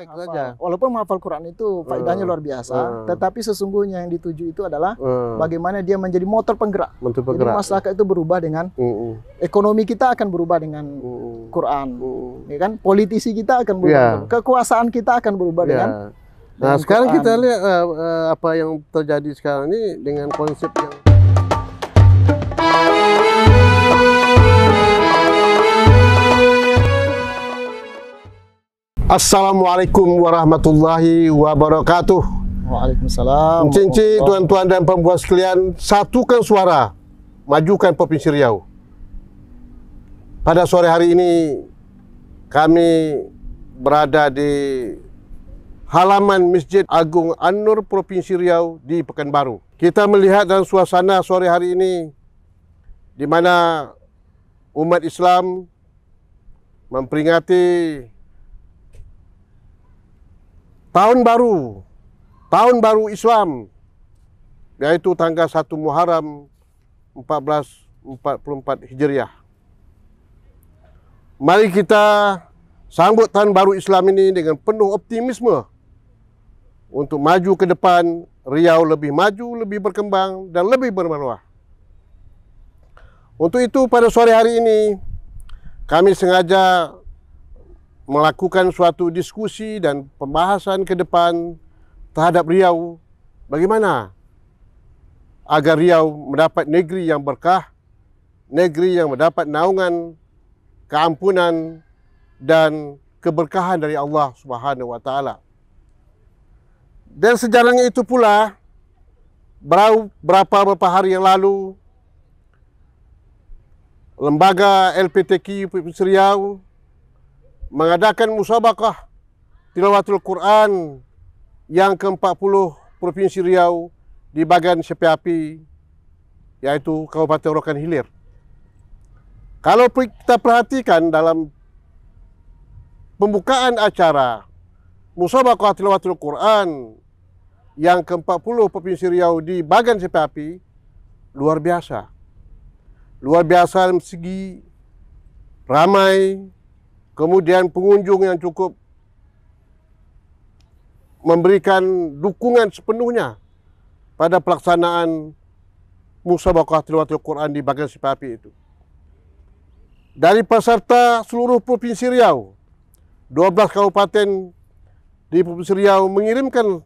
saja. Walaupun menghafal Quran itu faedahnya luar biasa, tetapi sesungguhnya yang dituju itu adalah bagaimana dia menjadi motor penggerak. Jadi masyarakat itu berubah dengan ekonomi kita akan berubah dengan Quran, ya kan? Politisi kita akan berubah, kekuasaan kita akan berubah dengan. Nah, sekarang kita lihat apa yang terjadi sekarang ini dengan konsep yang Assalamualaikum warahmatullahi wabarakatuh. Waalaikumsalam. Cincin, tuan-tuan dan perempuan sekalian, satukan suara, majukan Provinsi Riau. Pada sore hari ini kami berada di halaman Masjid Agung An-Nur Provinsi Riau di Pekanbaru. Kita melihat dalam suasana sore hari ini di mana umat Islam memperingati Tahun baru Islam, yaitu tanggal 1 Muharram 1444 Hijriah. Mari kita sambut tahun baru Islam ini dengan penuh optimisme untuk maju ke depan, Riau lebih maju, lebih berkembang dan lebih bermarwah. Untuk itu pada sore hari ini kami sengaja melakukan suatu diskusi dan pembahasan ke depan terhadap Riau, bagaimana agar Riau mendapat negeri yang berkah, negeri yang mendapat naungan, keampunan dan keberkahan dari Allah Subhanahu wa taala. Dan sejarahnya itu pula beberapa hari yang lalu lembaga LPTQ Provinsi Riau mengadakan musabaqah tilawatul Quran yang ke-40 Provinsi Riau di bagian Sepiapi, yaitu Kabupaten Rokan Hilir. Kalau kita perhatikan dalam pembukaan acara musabaqah tilawatul Quran yang ke-40 Provinsi Riau di bagian Sepiapi, luar biasa. Luar biasa dalam segi ramai, kemudian pengunjung yang cukup memberikan dukungan sepenuhnya pada pelaksanaan musabaqah tilawatul Quran di bagian Sepiapi itu. Dari peserta seluruh Provinsi Riau, 12 kabupaten di Provinsi Riau mengirimkan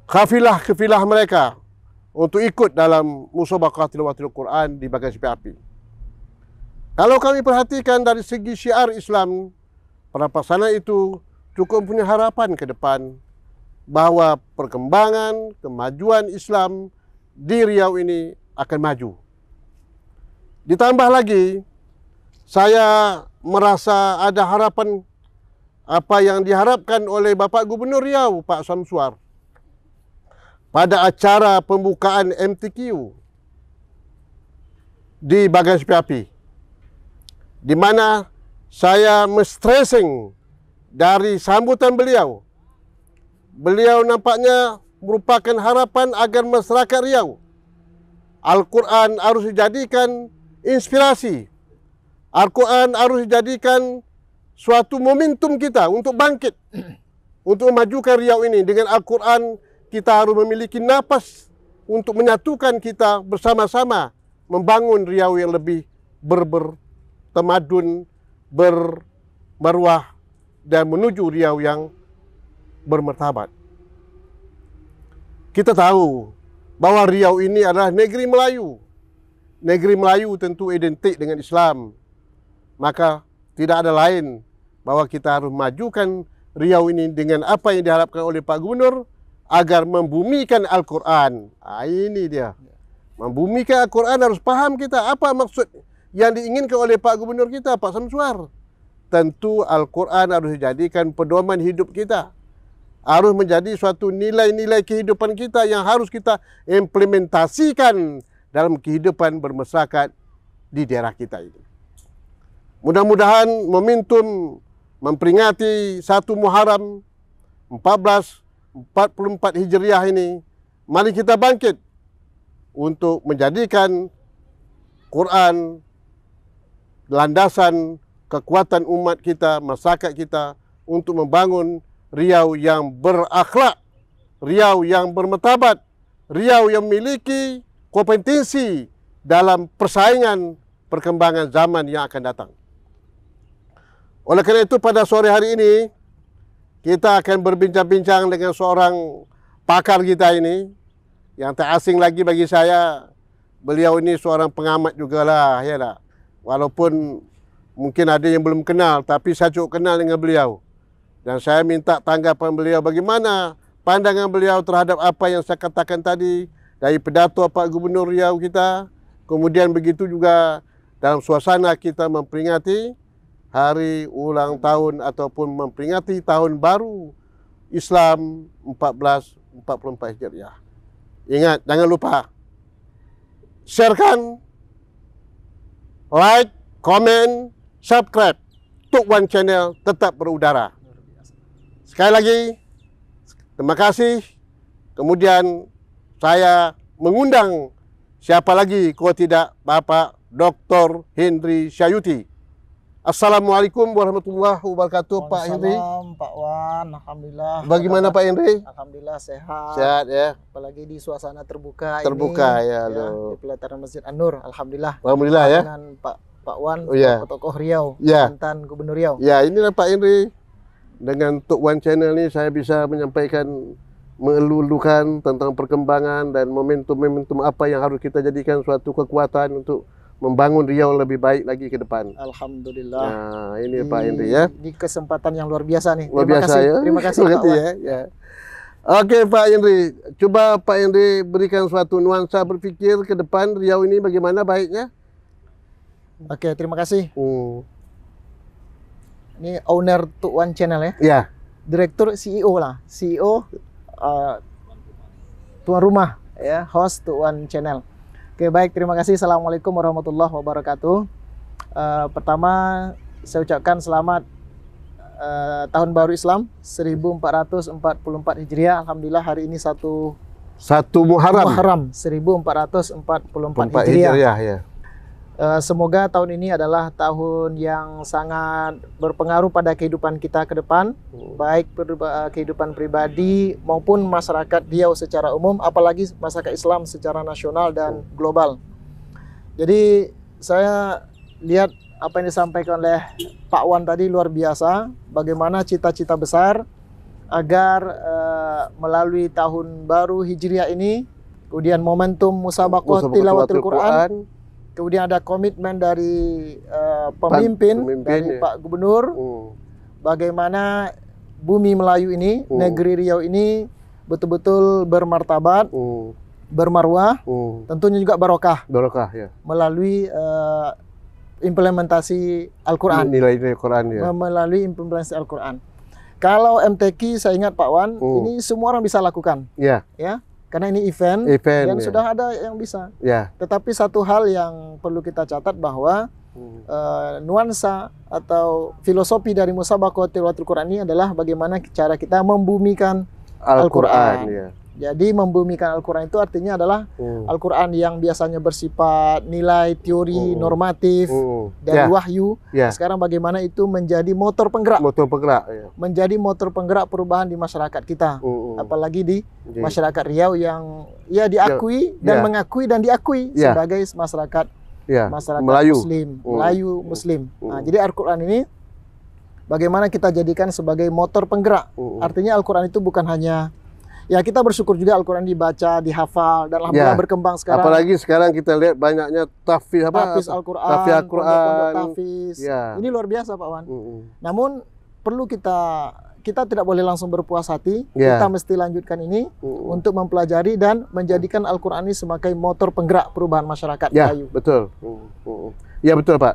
kafilah-kafilah mereka untuk ikut dalam musabaqah tilawatul Quran di bagian Sepiapi. Kalau kami perhatikan dari segi syiar Islam, para pelaksana itu cukup punya harapan ke depan bahwa perkembangan, kemajuan Islam di Riau ini akan maju. Ditambah lagi, saya merasa ada harapan apa yang diharapkan oleh Bapak Gubernur Riau, Pak Samsuar, pada acara pembukaan MTQ di bagian Sepiapi, di mana saya stressing dari sambutan beliau. Beliau nampaknya merupakan harapan agar masyarakat Riau, Al-Quran harus dijadikan inspirasi. Al-Quran harus dijadikan suatu momentum kita untuk bangkit, untuk memajukan Riau ini. Dengan Al-Quran kita harus memiliki napas untuk menyatukan kita bersama-sama membangun Riau yang lebih bertamadun, bermarwah dan menuju Riau yang bermartabat. Kita tahu bahwa Riau ini adalah negeri Melayu. Negeri Melayu tentu identik dengan Islam. Maka tidak ada lain bahwa kita harus majukan Riau ini dengan apa yang diharapkan oleh Pak Gubernur agar membumikan Al-Quran. Ini dia. Membumikan Al-Quran harus paham kita apa maksud yang diinginkan oleh Pak Gubernur kita, Pak Samsuar. Tentu Al-Quran harus dijadikan pedoman hidup kita. Harus menjadi suatu nilai-nilai kehidupan kita yang harus kita implementasikan dalam kehidupan bermasyarakat di daerah kita ini. Mudah-mudahan momentum memperingati 1 Muharram 1444 Hijriah ini, mari kita bangkit untuk menjadikan Quran landasan kekuatan umat kita, masyarakat kita untuk membangun Riau yang berakhlak, Riau yang bermartabat, Riau yang memiliki kompetensi dalam persaingan perkembangan zaman yang akan datang. Oleh kerana itu, pada sore hari ini kita akan berbincang-bincang dengan seorang pakar kita ini yang tak asing lagi bagi saya. Beliau ini seorang pengamat jugalah, ya tak? Walaupun mungkin ada yang belum kenal, tapi saya cukup kenal dengan beliau. Dan saya minta tanggapan beliau bagaimana pandangan beliau terhadap apa yang saya katakan tadi dari pidato Pak Gubernur Riau kita. Kemudian begitu juga dalam suasana kita memperingati hari ulang tahun ataupun memperingati tahun baru Islam 1444 Hijriah. Ingat, jangan lupa sharekan, like, komen, subscribe. Tok Wan Channel tetap berudara. Sekali lagi, terima kasih. Kemudian saya mengundang siapa lagi kalau tidak Bapak Dr. Hendry Syayuti. Assalamualaikum warahmatullahi wabarakatuh, Pak Hendry. Assalamualaikum Pak Wan, alhamdulillah. Bagaimana Pak Hendry? Alhamdulillah sehat. Sehat ya. Apalagi di suasana terbuka. Terbuka ini, ya, di pelataran Masjid An-Nur. Alhamdulillah. Alhamdulillah ya. Dengan Pak Wan, tokoh Riau, ya. mantan Gubernur Riau. Ya, inilah Pak Hendry. Dengan Tok Wan Channel ini saya bisa menyampaikan, mengelulukan tentang perkembangan dan momentum-momentum apa yang harus kita jadikan suatu kekuatan untuk membangun Riau lebih baik lagi ke depan. Alhamdulillah. Nah, ini Pak Hendry ya. Di kesempatan yang luar biasa nih. Luar biasa ya. Terima kasih Pak Wan. Ya. Oke Pak Hendry, coba Pak Hendry berikan suatu nuansa berpikir ke depan Riau ini bagaimana baiknya. Oke, terima kasih. Ini owner Tok Wan Channel ya. Ya. Direktur CEO lah. CEO tuan rumah ya, host Tok Wan Channel. Oke, baik, terima kasih. Assalamualaikum warahmatullahi wabarakatuh. Pertama, saya ucapkan selamat Tahun Baru Islam 1444 Hijriah. Alhamdulillah hari ini satu Muharram 1444 Hijriah. Ya. Semoga tahun ini adalah tahun yang sangat berpengaruh pada kehidupan kita ke depan, baik kehidupan pribadi maupun masyarakat Riau secara umum, apalagi masyarakat Islam secara nasional dan global. Jadi saya lihat apa yang disampaikan oleh Pak Wan tadi luar biasa, bagaimana cita-cita besar agar melalui tahun baru Hijriah ini, kemudian momentum musabaqah tilawatul Quran, kemudian ada komitmen dari pemimpin dari Pak Gubernur, bagaimana bumi Melayu ini, negeri Riau ini betul-betul bermartabat, bermarwah, tentunya juga barokah ya. Melalui implementasi Al-Quran, nilai-nilai Quran ya. Melalui implementasi Al-Quran. Kalau MTQ saya ingat Pak Wan, ini semua orang bisa lakukan, ya. Karena ini event dan sudah ada yang bisa. Ya. Tetapi satu hal yang perlu kita catat bahwa nuansa atau filosofi dari musabaqah tilawatul Quran ini adalah bagaimana cara kita membumikan Al-Quran. Ya. Jadi membumikan Al-Quran itu artinya adalah Al-Quran yang biasanya bersifat nilai, teori, normatif, dan wahyu. Sekarang bagaimana itu menjadi motor penggerak. Ya. Menjadi motor penggerak perubahan di masyarakat kita. Apalagi di masyarakat Riau yang diakui dan mengakui dan diakui sebagai masyarakat Melayu. Melayu Muslim. Nah, jadi Al-Quran ini bagaimana kita jadikan sebagai motor penggerak. Artinya Al-Quran itu bukan hanya kita bersyukur juga Al-Quran dibaca, dihafal, dan alhamdulillah berkembang sekarang. Apalagi sekarang kita lihat banyaknya tahfiz Al-Quran. Ini luar biasa Pak Wan. Namun perlu kita tidak boleh langsung berpuas hati. Kita mesti lanjutkan ini untuk mempelajari dan menjadikan Al-Quran ini sebagai motor penggerak perubahan masyarakat Melayu. Betul. Ya betul Pak.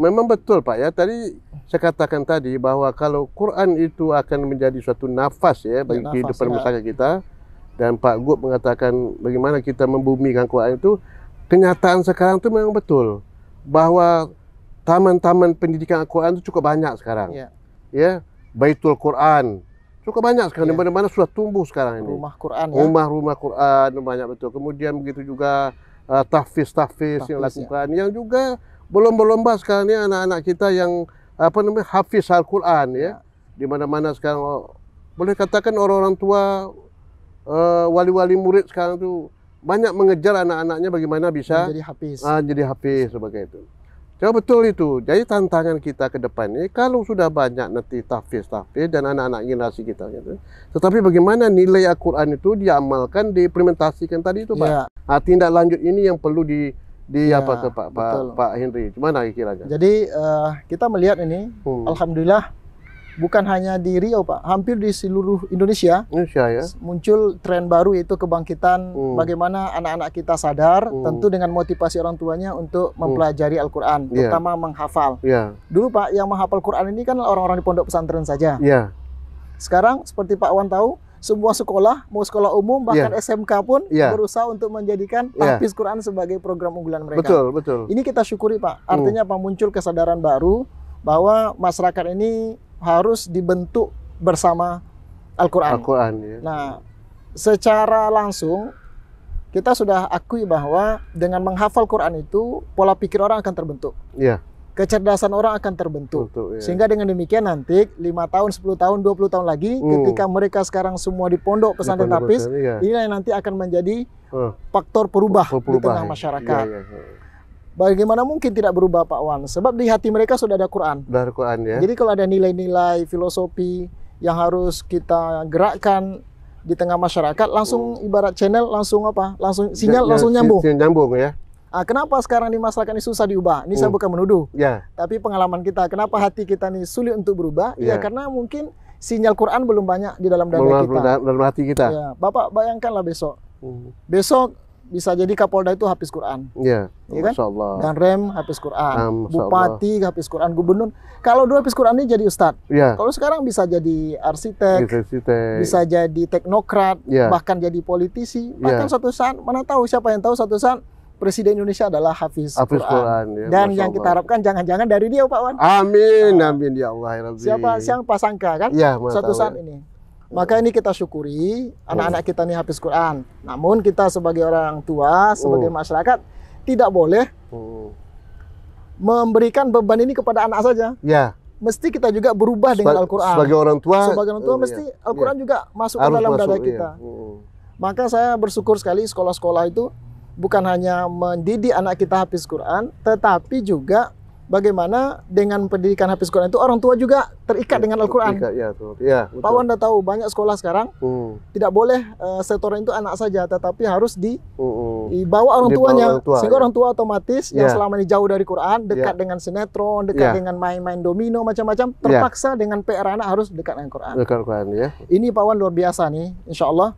Memang betul Pak ya. Tadi saya katakan tadi bahwa kalau Quran itu akan menjadi suatu nafas ya bagi kehidupan masyarakat kita, dan Pak Gub mengatakan bagaimana kita membumikan Quran itu, kenyataan sekarang itu memang betul bahwa taman-taman pendidikan Al-Quran itu cukup banyak sekarang. Ya, Baitul Quran cukup banyak sekarang, di mana-mana sudah tumbuh sekarang ini. Rumah Quran Rumah Quran banyak betul. Kemudian begitu juga tahfiz yang lakukan, yang juga berlomba-lomba sekarang ini anak-anak kita yang hafiz Al-Quran ya. Di mana-mana sekarang boleh katakan orang-orang tua, wali-wali murid sekarang tuh banyak mengejar anak-anaknya bagaimana bisa jadi hafiz sebagai itu. Jadi betul itu. Jadi tantangan kita ke depan ini kalau sudah banyak nanti tahfiz dan anak-anak generasi kita gitu. Tetapi bagaimana nilai Al-Qur'an itu diamalkan, diimplementasikan tadi itu, Pak. Nah, tindak lanjut ini yang perlu apa ke Pak Henry. Gimana kiranya? Jadi kita melihat ini alhamdulillah bukan hanya di Riau, Pak, hampir di seluruh Indonesia ya, muncul tren baru, yaitu kebangkitan bagaimana anak-anak kita sadar, tentu dengan motivasi orang tuanya untuk mempelajari Al-Quran, terutama menghafal. Dulu, Pak, yang menghafal Quran ini kan orang-orang di pondok pesantren saja. Sekarang seperti Pak Wan tahu, semua sekolah, mau sekolah umum bahkan SMK pun berusaha untuk menjadikan tahfiz Quran sebagai program unggulan mereka. Betul. Ini kita syukuri, Pak. Artinya apa? Muncul kesadaran baru bahwa masyarakat ini harus dibentuk bersama Al-Quran. Nah, secara langsung kita sudah akui bahwa dengan menghafal Quran itu pola pikir orang akan terbentuk. Kecerdasan orang akan terbentuk. Sehingga dengan demikian nanti 5 tahun, 10 tahun, 20 tahun lagi ketika mereka sekarang semua di pondok pesantren tahfiz, ini yang nanti akan menjadi faktor perubah di tengah masyarakat. Bagaimana mungkin tidak berubah, Pak Wan? Sebab di hati mereka sudah ada Quran. Jadi kalau ada nilai-nilai filosofi yang harus kita gerakkan di tengah masyarakat, langsung ibarat channel, langsung apa? Langsung sinyal, langsung nyambung. Kenapa sekarang di masyarakat ini susah diubah? Ini saya bukan menuduh. Tapi pengalaman kita, kenapa hati kita ini sulit untuk berubah? Ya karena mungkin sinyal Quran belum banyak di dalam dada kita. Dalam hati kita. Bapak bayangkanlah besok. Besok bisa jadi Kapolda itu hafiz Quran, ya kan? Dan Rem hafiz Quran, Bupati hafiz Quran, Gubernur. Kalau dulu hafiz Quran ini jadi ustadz. Kalau sekarang bisa jadi arsitek, bisa jadi teknokrat, bahkan jadi politisi. Bahkan suatu saat, mana tahu, siapa yang tahu, suatu saat Presiden Indonesia adalah hafiz Quran. Dan yang kita harapkan jangan-jangan dari dia, Pak Wan. Amin, amin ya Allah. Siapa sangka kan? Suatu saat ini. Maka ini kita syukuri anak-anak kita ini hafiz Quran. Namun kita sebagai orang tua, sebagai masyarakat tidak boleh memberikan beban ini kepada anak saja. Mesti kita juga berubah dengan Al-Quran. Sebagai orang tua mesti Al-Quran juga masuk ke dalam dada kita. Maka saya bersyukur sekali sekolah-sekolah itu bukan hanya mendidik anak kita hafiz Quran, tetapi juga bagaimana dengan pendidikan hafiz Quran itu orang tua juga terikat dengan Al-Quran. Pak Wan tahu banyak sekolah sekarang tidak boleh setoran itu anak saja, tetapi harus dibawa orang tuanya. Sehingga orang tua otomatis yang selama ini jauh dari Quran, dekat dengan sinetron, dekat dengan main-main domino macam-macam, terpaksa dengan PR anak harus dekat dengan Quran. Ini Pak Wan luar biasa nih, insya Allah.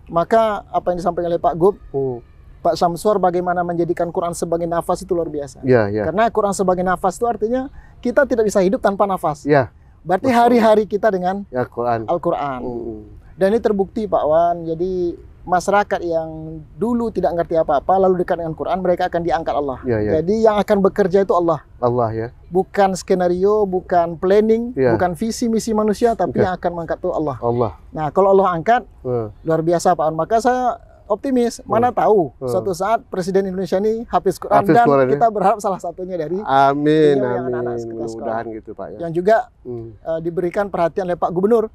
Maka apa yang disampaikan oleh Pak Gub, Pak Samsur, bagaimana menjadikan Quran sebagai nafas itu luar biasa. Karena Quran sebagai nafas itu artinya kita tidak bisa hidup tanpa nafas. Berarti hari-hari kita dengan Al-Quran. Dan ini terbukti, Pak Wan. Jadi masyarakat yang dulu tidak ngerti apa-apa lalu dekat dengan Quran, mereka akan diangkat Allah. Jadi yang akan bekerja itu Allah. Bukan skenario, bukan planning, bukan visi misi manusia, tapi yang akan mengangkat itu Allah. Nah, kalau Allah angkat, luar biasa, Pak Wan. Maka saya optimis, mana tahu suatu saat Presiden Indonesia ini hafiz Quran, dan kita berharap salah satunya dari anak-anak mudah-mudahan gitu, Pak. Yang juga diberikan perhatian oleh Pak Gubernur,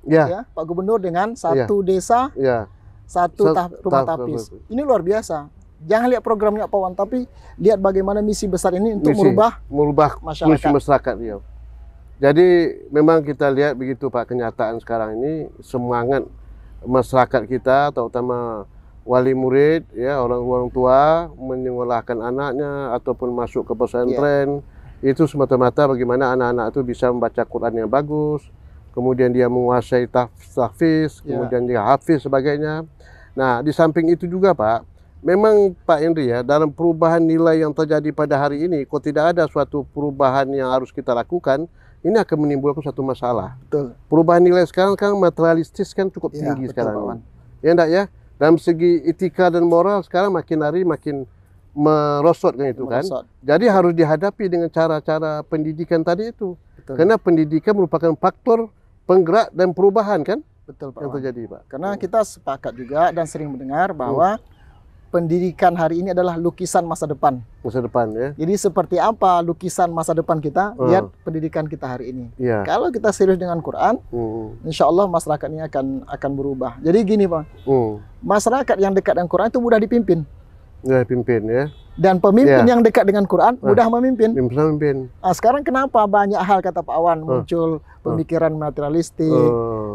Pak Gubernur dengan satu desa, satu rumah tahfiz. Ini luar biasa. Jangan lihat programnya Pak Wan, tapi lihat bagaimana misi besar ini untuk merubah masyarakat. Jadi memang kita lihat begitu, Pak, kenyataan sekarang ini semangat masyarakat kita, terutama wali murid, orang tua menyekolahkan anaknya ataupun masuk ke pesantren, itu semata-mata bagaimana anak-anak itu bisa membaca Quran yang bagus, kemudian dia menguasai tahfiz, kemudian dia hafiz sebagainya. Nah, di samping itu juga, Pak, memang Pak Henry dalam perubahan nilai yang terjadi pada hari ini, kalau tidak ada suatu perubahan yang harus kita lakukan, ini akan menimbulkan suatu masalah. Perubahan nilai sekarang kan materialistis kan cukup tinggi sekarang. Ya enggak ya? Dalam segi etika dan moral sekarang makin hari makin merosot kan itu kan. Jadi harus dihadapi dengan cara-cara pendidikan tadi itu. Karena pendidikan merupakan faktor penggerak dan perubahan kan. Betul, Pak. Yang terjadi, Pak. Karena kita sepakat juga dan sering mendengar bahwa pendidikan hari ini adalah lukisan masa depan. Masa depan ya. Jadi seperti apa lukisan masa depan kita, lihat pendidikan kita hari ini. Kalau kita serius dengan Quran, insya Allah masyarakat ini akan berubah. Jadi gini Pak, masyarakat yang dekat dengan Quran itu mudah dipimpin. Mudah dipimpin ya. Dan pemimpin yang dekat dengan Quran mudah memimpin. Nah, sekarang kenapa banyak hal kata Pak Wan muncul pemikiran materialistik,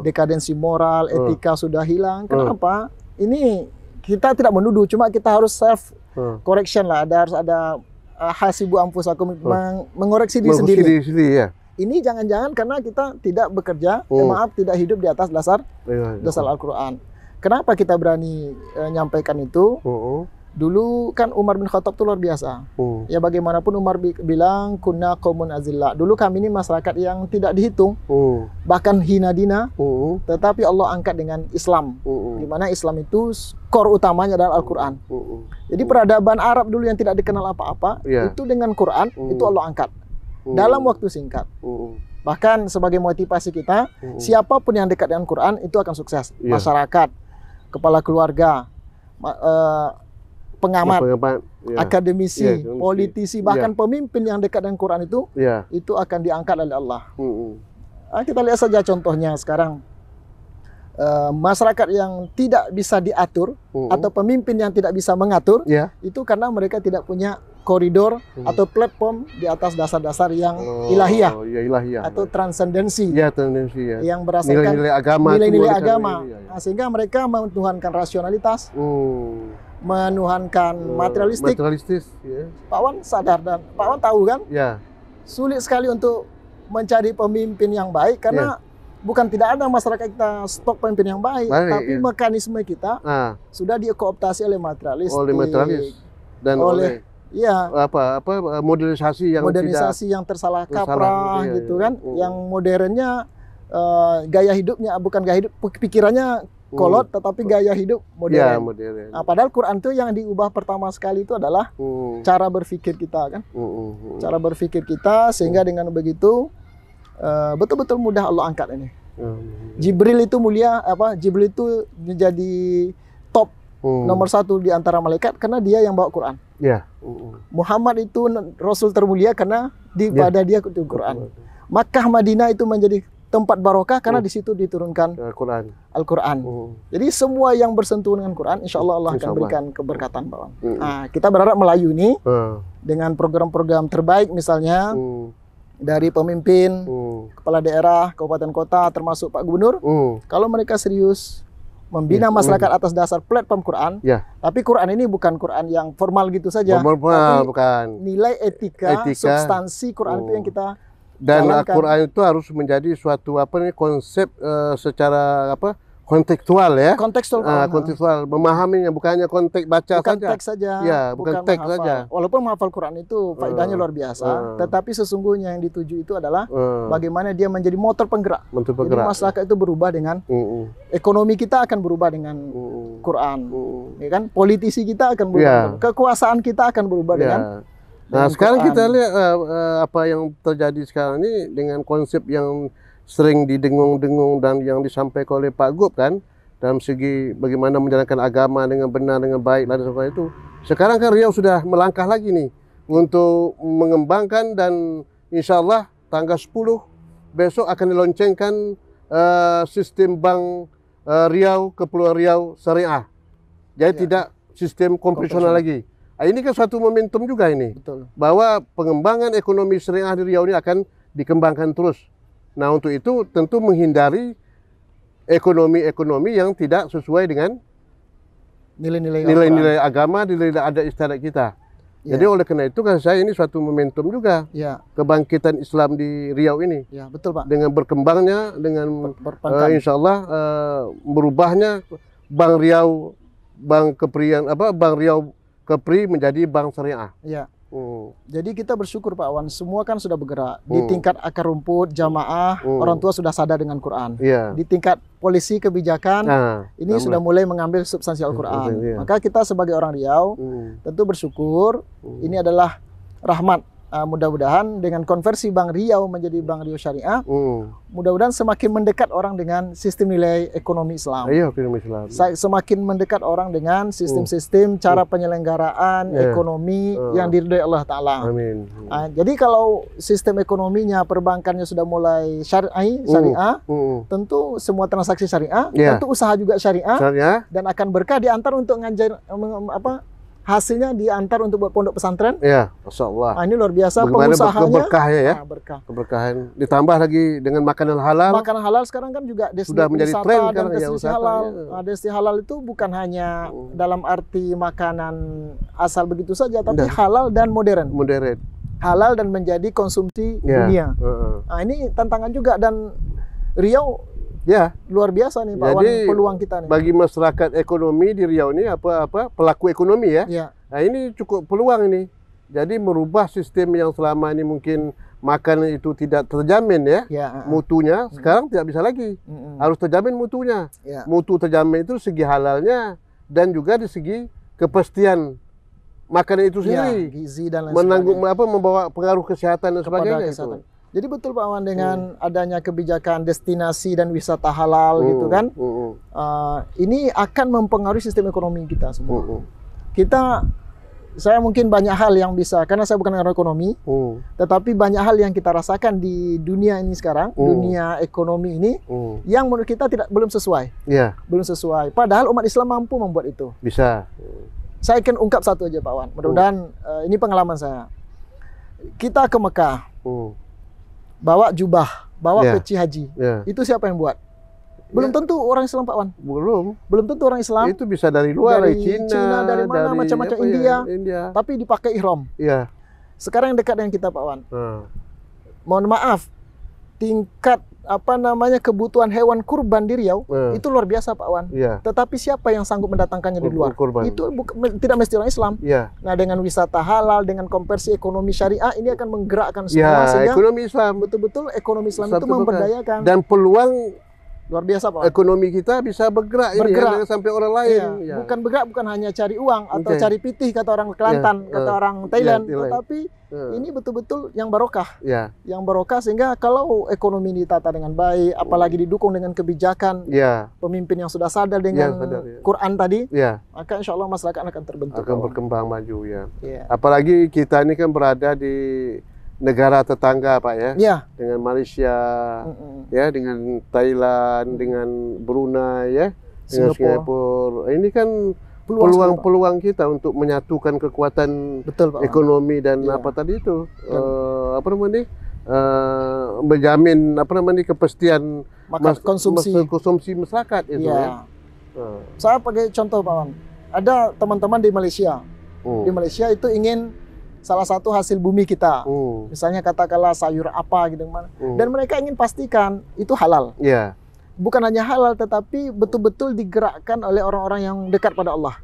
dekadensi moral, etika sudah hilang. Kenapa? Ini kita tidak menuduh, cuma kita harus self correction lah. Harus ada hasibu anfusakum, mengoreksi diri sendiri. Ya. Ini jangan-jangan karena kita tidak bekerja, tidak hidup di atas dasar Al-Quran. Kenapa kita berani nyampaikan itu? Dulu kan Umar bin Khattab itu luar biasa. Ya bagaimanapun Umar bilang kunna qaumun azillah. Dulu kami ini masyarakat yang tidak dihitung, bahkan hina dina. Tetapi Allah angkat dengan Islam, di mana Islam itu core utamanya adalah Al-Quran. Jadi peradaban Arab dulu yang tidak dikenal apa-apa, itu dengan Quran itu Allah angkat dalam waktu singkat. Bahkan sebagai motivasi kita, siapapun yang dekat dengan Quran itu akan sukses. Masyarakat, kepala keluarga, pengamat, akademisi, politisi, bahkan pemimpin yang dekat dengan Quran itu akan diangkat oleh Allah. Kita lihat saja contohnya sekarang, masyarakat yang tidak bisa diatur atau pemimpin yang tidak bisa mengatur, itu karena mereka tidak punya koridor atau platform di atas dasar-dasar yang ilahiyah, atau transendensi, yang berdasarkan nilai-nilai agama. Nah, sehingga mereka menuhankan rasionalitas, menuhankan materialistik. Pak Wan sadar dan Pak Wan tahu kan, sulit sekali untuk mencari pemimpin yang baik karena bukan tidak ada masyarakat kita stok pemimpin yang baik, tapi mekanisme kita sudah dikooptasi oleh materialistik, dan oleh modernisasi yang tersalah kaprah gitu kan. Yang modernnya gaya hidupnya bukan gaya hidup, pikirannya kolot, tetapi gaya hidup modern. Nah, padahal Quran itu yang diubah pertama sekali itu adalah cara berpikir kita kan, cara berpikir kita, sehingga dengan begitu betul-betul mudah Allah angkat ini. Jibril itu mulia, Jibril itu menjadi top nomor 1 di antara malaikat karena dia yang bawa Quran. Muhammad itu Rasul termulia karena pada dia itu Quran. Makkah Madinah itu menjadi tempat barokah karena di situ diturunkan Al-Quran. Jadi semua yang bersentuhan dengan Quran, insya Allah Allah akan berikan keberkatan, Pak Wan. Nah, kita berharap Melayu ini dengan program-program terbaik misalnya dari pemimpin, kepala daerah, kabupaten kota, termasuk Pak Gubernur, kalau mereka serius membina masyarakat atas dasar platform Quran, tapi Quran ini bukan Quran yang formal gitu saja, tapi nilai etika, substansi Quran itu yang kita dan Al-Quran itu harus menjadi suatu konsep secara kontekstual ya. Kontekstual, memahaminya bukannya konteks baca bukan teks saja. Bukan teks saja. Walaupun menghafal Quran itu faedahnya luar biasa, tetapi sesungguhnya yang dituju itu adalah bagaimana dia menjadi motor penggerak. Jadi masyarakat itu berubah dengan ekonomi kita akan berubah dengan Quran. Ya kan? Politisi kita akan berubah. Kekuasaan kita akan berubah dengan sekarang kita lihat apa yang terjadi sekarang ini dengan konsep yang sering didengung-dengung dan yang disampaikan oleh Pak Gub kan, dalam segi bagaimana menjalankan agama dengan benar, dengan baik dan sebagainya itu. Sekarang kan Riau sudah melangkah lagi nih untuk mengembangkan, dan insya Allah tanggal 10 besok akan diloncengkan sistem bank Riau, Kepulauan Riau Syariah. Jadi tidak sistem konvensional lagi. Ini kan suatu momentum juga ini. Betul. Bahwa pengembangan ekonomi syariah di Riau ini akan dikembangkan terus. Nah, untuk itu tentu menghindari ekonomi yang tidak sesuai dengan nilai-nilai agama, nilai-nilai adat istiadat kita. Jadi oleh karena itu kan saya ini suatu momentum juga kebangkitan Islam di Riau ini. Betul Pak. Dengan berkembangnya, dengan insya Allah berubahnya Bank Riau, Bank Riau Kepri menjadi bank syariah. Jadi kita bersyukur Pak Wan, semua kan sudah bergerak di tingkat akar rumput, jamaah, orang tua sudah sadar dengan Quran. Di tingkat polisi kebijakan, ini sudah mulai mengambil substansi Al-Quran. Maka kita sebagai orang Riau tentu bersyukur, ini adalah rahmat mudah-mudahan dengan konversi Bank Riau menjadi Bank Riau Syariah, mudah-mudahan semakin mendekat orang dengan sistem nilai ekonomi Islam. Iya, ekonomi Islam. Semakin mendekat orang dengan sistem-sistem cara penyelenggaraan ekonomi yang diridhoi Allah Ta'ala. Amin. Jadi kalau sistem ekonominya, perbankannya sudah mulai syariah, tentu semua transaksi syariah, tentu usaha juga syariah, dan akan berkah diantar untuk ngajar hasilnya diantar untuk buat pondok pesantren. Ya, Masya Allah. Ini luar biasa. Bagaimana pengusahanya. Keberkahnya ya. Berkah. Keberkahan. Ditambah lagi dengan makanan halal. Makanan halal sekarang kan juga sudah menjadi tren dan destinasi halal. Destinasi halal itu bukan hanya dalam arti makanan asal begitu saja, tapi halal dan modern. Halal dan menjadi konsumsi dunia. Ini tantangan juga, dan Riau luar biasa nih Pak Wan, peluang kita nih. Bagi masyarakat ekonomi di Riau ini pelaku ekonomi ya. Nah, ini cukup peluang ini. Jadi merubah sistem yang selama ini mungkin makanan itu tidak terjamin mutunya, sekarang tidak bisa lagi. Harus terjamin mutunya. Mutu terjamin itu segi halalnya dan juga di segi kepastian makanan itu sendiri. Gizi dan lain menanggung membawa pengaruh kesehatan dan sebagainya itu. Jadi betul Pak Wan, dengan adanya kebijakan destinasi dan wisata halal gitu kan, ini akan mempengaruhi sistem ekonomi kita semua. Saya mungkin banyak hal yang bisa, karena saya bukan orang ekonomi, tetapi banyak hal yang kita rasakan di dunia ini sekarang, dunia ekonomi ini, yang menurut kita belum sesuai. Belum sesuai. Padahal umat Islam mampu membuat itu. Bisa. Saya akan ungkap satu aja Pak Wan. Mudah-mudahan ini pengalaman saya. Kita ke Mekah. Bawa jubah, bawa peci haji. Itu siapa yang buat? Belum tentu orang Islam Pak Wan. Belum tentu orang Islam. Itu bisa dari luar, dari Cina, dari mana, macam-macam India. Tapi dipakai ihram. Sekarang yang dekat dengan kita Pak Wan. Mohon maaf, tingkat kebutuhan hewan kurban di Riau itu luar biasa Pak Wan. Tetapi siapa yang sanggup mendatangkannya di luar? Itu tidak mesti orang Islam. Nah, dengan wisata halal, dengan konversi ekonomi syariah, ini akan menggerakkan semua, sehingga ekonomi Islam, betul-betul ekonomi Islam itu memberdayakan. Dan peluang luar biasa Pak. Ekonomi kita bisa bergerak ini ya, sampai orang lain. Bukan bergerak, bukan hanya cari uang atau cari pitih kata orang Kelantan, kata orang Thailand, tetapi ini betul-betul yang barokah. Yang barokah, sehingga kalau ekonomi ditata dengan baik, apalagi didukung dengan kebijakan pemimpin yang sudah sadar dengan Quran tadi, maka insya Allah masyarakat akan terbentuk. Akan berkembang maju Apalagi kita ini kan berada di negara tetangga Pak dengan Malaysia, dengan Thailand, dengan Brunei, dengan Singapura. Ini kan peluang-peluang kita untuk menyatukan kekuatan ekonomi dan tadi itu menjamin kepastian konsumsi masyarakat itu. Saya pakai contoh Pak Wan. Ada teman-teman di Malaysia. Di Malaysia itu ingin salah satu hasil bumi kita, misalnya katakanlah sayur apa gitu, dan mereka ingin pastikan itu halal. Bukan hanya halal, tetapi betul-betul digerakkan oleh orang-orang yang dekat pada Allah.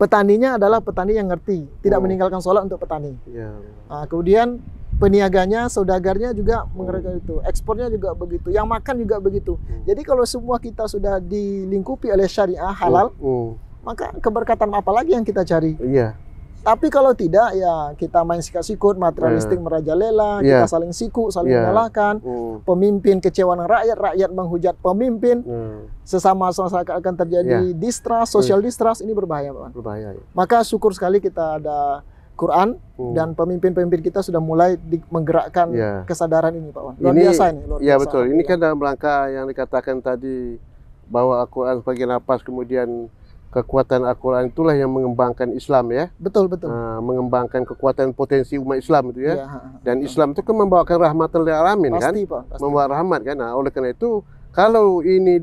Petaninya adalah petani yang ngerti, tidak meninggalkan sholat untuk petani. Kemudian peniaganya, saudagarnya juga mengerjakan itu, ekspornya juga begitu, yang makan juga begitu. Jadi kalau semua kita sudah dilingkupi oleh syariah halal, maka keberkatan apa lagi yang kita cari? Tapi kalau tidak, ya kita main sikut-sikut, materialistik merajalela, kita saling siku, saling menyalahkan, pemimpin kecewa dengan rakyat, rakyat menghujat pemimpin, sesama masyarakat akan terjadi distrust, social distrust, ini berbahaya Pak. Maka syukur sekali kita ada Quran, dan pemimpin-pemimpin kita sudah mulai menggerakkan kesadaran ini Pak Wan. Luar biasa ini. Betul, ini kan dalam rangka yang dikatakan tadi, bahwa Al-Quran sebagai napas, kemudian kekuatan Al-Quran itulah yang mengembangkan Islam Betul. Mengembangkan kekuatan potensi umat Islam itu Dan Islam itu kan membawakan rahmatan lil alamin kan? Pasti. Membawa rahmat kan. Nah, oleh karena itu kalau ini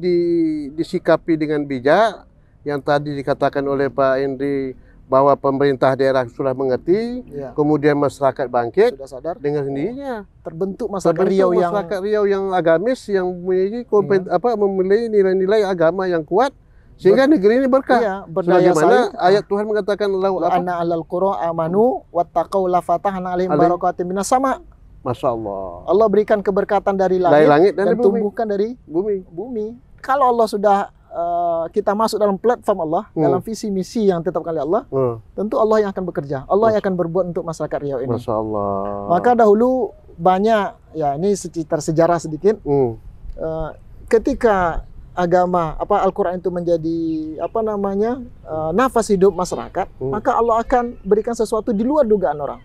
disikapi dengan bijak, yang tadi dikatakan oleh Pak Henry bahwa pemerintah daerah sudah mengerti, kemudian masyarakat bangkit, sudah sadar, dengan sendirinya terbentuk masyarakat Riau yang agamis, yang memiliki memiliki nilai-nilai agama yang kuat, sehingga negeri ini berkah. Bagaimana ayat Tuhan mengatakan anna 'alal qura amanu wattaqau la fatahna 'alaihim barakatim minas sama. Masya Allah. Allah berikan keberkatan dari langit dan tumbuhkan dari bumi. Kalau Allah sudah kita masuk dalam platform Allah, dalam visi misi yang ditetapkan oleh Allah, tentu Allah yang akan bekerja, Allah yang akan berbuat untuk masyarakat Riau ini. Masya Allah. Maka dahulu banyak, ya ini sekitar sejarah sedikit, ketika agama Al-Quran itu menjadi nafas hidup masyarakat, maka Allah akan berikan sesuatu di luar dugaan orang,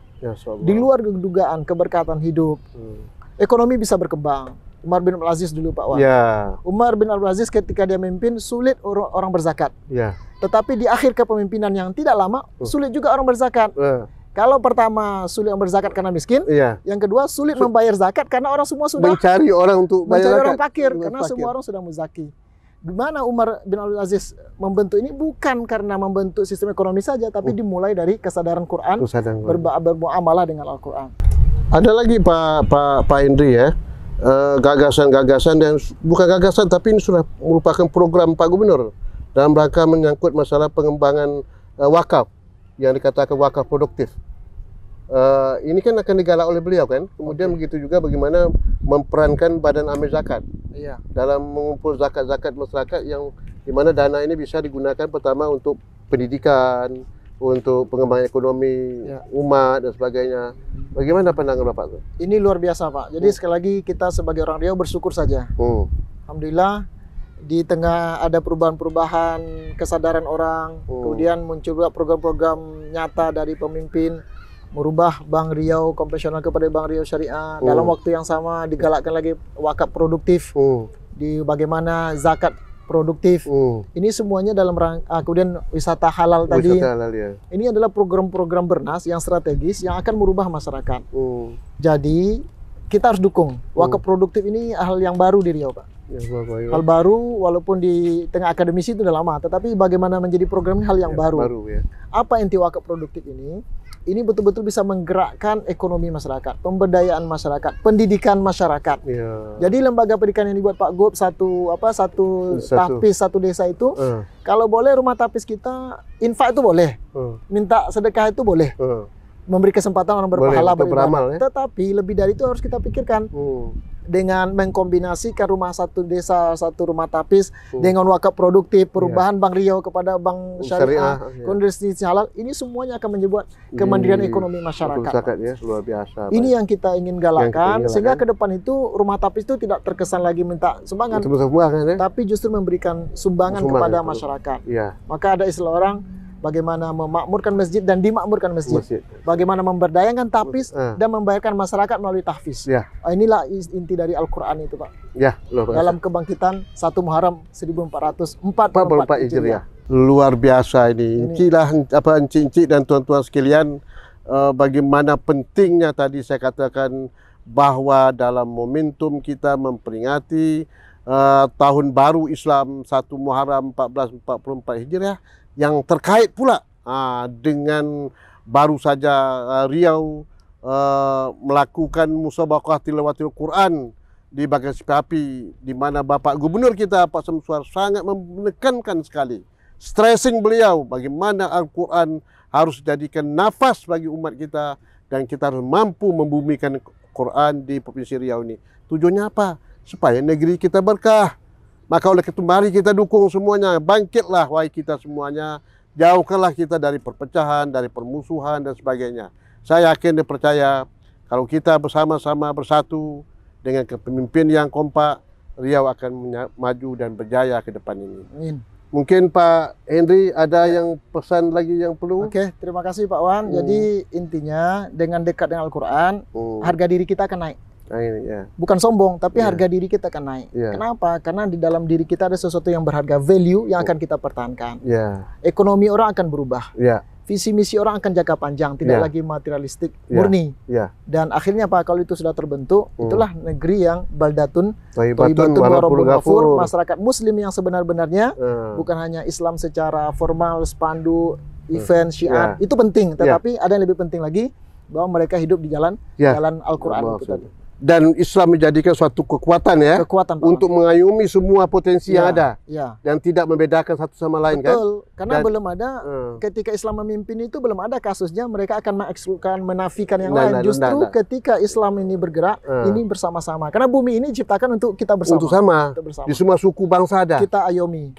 di luar dugaan keberkatan hidup, ekonomi bisa berkembang. Umar bin Abdul Aziz dulu Pak Wan. Umar bin Abdul Aziz ketika dia memimpin sulit orang berzakat. Tetapi di akhir kepemimpinan yang tidak lama sulit juga orang berzakat. Kalau pertama sulit orang berzakat karena miskin, yang kedua sulit membayar zakat karena orang semua sudah mencari orang untuk bayar zakat. Orang fakir karena semua orang sudah muzaki. Di mana Umar bin Abdul Aziz membentuk ini bukan karena membentuk sistem ekonomi saja, tapi dimulai dari kesadaran Quran, bermuamalah dengan Al-Quran. Ada lagi Pak Hendri ya, gagasan-gagasan dan bukan gagasan tapi ini sudah merupakan program Pak Gubernur dalam rangka menyangkut masalah pengembangan wakaf yang dikatakan wakaf produktif. Ini kan akan digalak oleh beliau kan. Kemudian begitu juga bagaimana memperankan Badan Amil Zakat dalam mengumpul zakat-zakat masyarakat yang dimana dana ini bisa digunakan pertama untuk pendidikan, untuk pengembangan ekonomi umat dan sebagainya. Bagaimana pandangan Bapak tuh? Ini luar biasa Pak. Jadi sekali lagi kita sebagai orang Riau bersyukur saja. Alhamdulillah di tengah ada perubahan-perubahan kesadaran orang, kemudian muncul juga program-program nyata dari pemimpin merubah Bank Riau konvensional kepada Bank Riau Syariah. Dalam waktu yang sama digalakkan lagi wakaf produktif, di bagaimana zakat produktif. Ini semuanya dalam kemudian wisata halal tadi. Ini adalah program-program bernas yang strategis yang akan merubah masyarakat. Jadi kita harus dukung. Wakaf produktif ini hal yang baru di Riau, Pak. Hal baru, walaupun di tengah akademisi itu udah lama, tetapi bagaimana menjadi program ini hal yang baru. Apa inti wakaf produktif ini? Ini betul-betul bisa menggerakkan ekonomi masyarakat, pemberdayaan masyarakat, pendidikan masyarakat. Jadi lembaga pendidikan yang dibuat Pak Gub satu tapis satu desa itu, kalau boleh rumah tapis kita infak itu boleh, minta sedekah itu boleh, memberi kesempatan orang berpahala beramal. Tetapi lebih dari itu harus kita pikirkan. Dengan mengkombinasikan rumah satu desa, satu rumah tapis dengan wakaf produktif, perubahan Bank Riau kepada Bank Syariah, kondisi halal, ini semuanya akan menyebut kemandirian ekonomi masyarakat. Luar biasa. Ini yang kita ingin galakkan, sehingga ke depan itu rumah tapis itu tidak terkesan lagi minta sumbangan, tapi justru memberikan sumbangan kepada masyarakat. Maka ada istilah orang, bagaimana memakmurkan masjid dan dimakmurkan masjid. Bagaimana memberdayakan tapis dan membayarkan masyarakat melalui tahfiz. Inilah inti dari Al-Quran itu, Pak. Dalam kebangkitan 1 Muharram 1444 Hijriah. Luar biasa ini. Inilah encik-encik dan tuan-tuan sekalian, bagaimana pentingnya tadi saya katakan bahwa dalam momentum kita memperingati tahun baru Islam 1 Muharram 1444 Hijriah, yang terkait pula dengan baru saja Riau melakukan musabaqah tilawatil Quran di Bagas Api, di mana Bapak Gubernur kita Pak Samsuar sangat menekankan sekali, stressing beliau bagaimana Al-Quran harus dijadikan nafas bagi umat kita dan kita harus mampu membumikan Quran di Provinsi Riau ini. Tujuannya apa? Supaya negeri kita berkah. Maka oleh itu mari kita dukung semuanya, bangkitlah wahai kita semuanya, jauhkanlah kita dari perpecahan, dari permusuhan dan sebagainya. Saya yakin dan percaya kalau kita bersama-sama bersatu dengan kepemimpinan yang kompak, Riau akan maju dan berjaya ke depan ini. Amin. Mungkin Pak Hendri ada yang pesan lagi yang perlu? Oke, terima kasih Pak Wan. Jadi intinya dengan dekat dengan Al-Quran, harga diri kita akan naik. Bukan sombong, tapi harga diri kita akan naik. Kenapa? Karena di dalam diri kita ada sesuatu yang berharga, value yang akan kita pertahankan. Ekonomi orang akan berubah. Visi misi orang akan jangka panjang, tidak lagi materialistik, murni. Dan akhirnya Pak, kalau itu sudah terbentuk, itulah negeri yang baldatun thayyibatun wa rabbul ghafur, masyarakat muslim yang sebenar-benarnya, bukan hanya Islam secara formal, spandu, event, syiar, itu penting, tetapi ada yang lebih penting lagi, bahwa mereka hidup di jalan Al-Quran itu tadi. Dan Islam menjadikan suatu kekuatan ya, kekuatan, untuk mengayomi semua potensi yang ada, ya. Dan tidak membedakan satu sama lain. Betul, kan? Karena belum ada ketika Islam memimpin itu belum ada kasusnya mereka akan mengekskludkan, menafikan yang lain. Justru ketika Islam ini bergerak, ini bersama-sama. Karena bumi ini diciptakan untuk kita bersama. Untuk bersama. Di semua suku bangsa ada. Kita ayomi.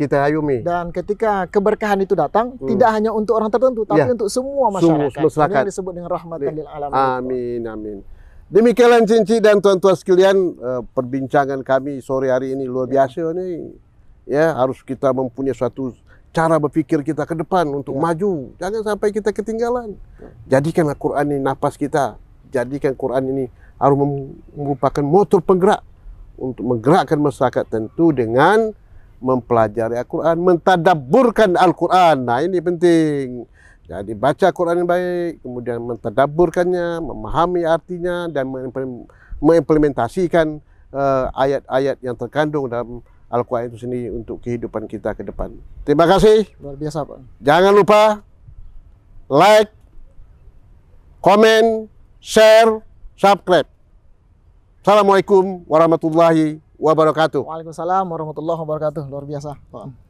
Dan ketika keberkahan itu datang, tidak hanya untuk orang tertentu, tapi untuk semua masyarakat. Ini yang disebut dengan rahmatan lil alamin. Amin, amin. Demikianlah Cici dan tuan-tuan sekalian, perbincangan kami sore hari ini luar biasa nih. Ya, harus kita mempunyai suatu cara berpikir kita ke depan untuk maju. Jangan sampai kita ketinggalan. Jadikanlah Quran ini nafas kita. Jadikan Quran ini harus merupakan motor penggerak untuk menggerakkan masyarakat, tentu dengan mempelajari Al-Quran, mentadabburkan Al-Quran. Nah, ini penting. Jadi baca Quran yang baik, kemudian mentadabburkannya, memahami artinya, dan mengimplementasikan ayat-ayat yang terkandung dalam Al-Quran itu sendiri untuk kehidupan kita ke depan. Terima kasih. Luar biasa, Pak. Jangan lupa like, komen, share, subscribe. Assalamualaikum warahmatullahi wabarakatuh. Waalaikumsalam warahmatullahi wabarakatuh. Luar biasa, Pak.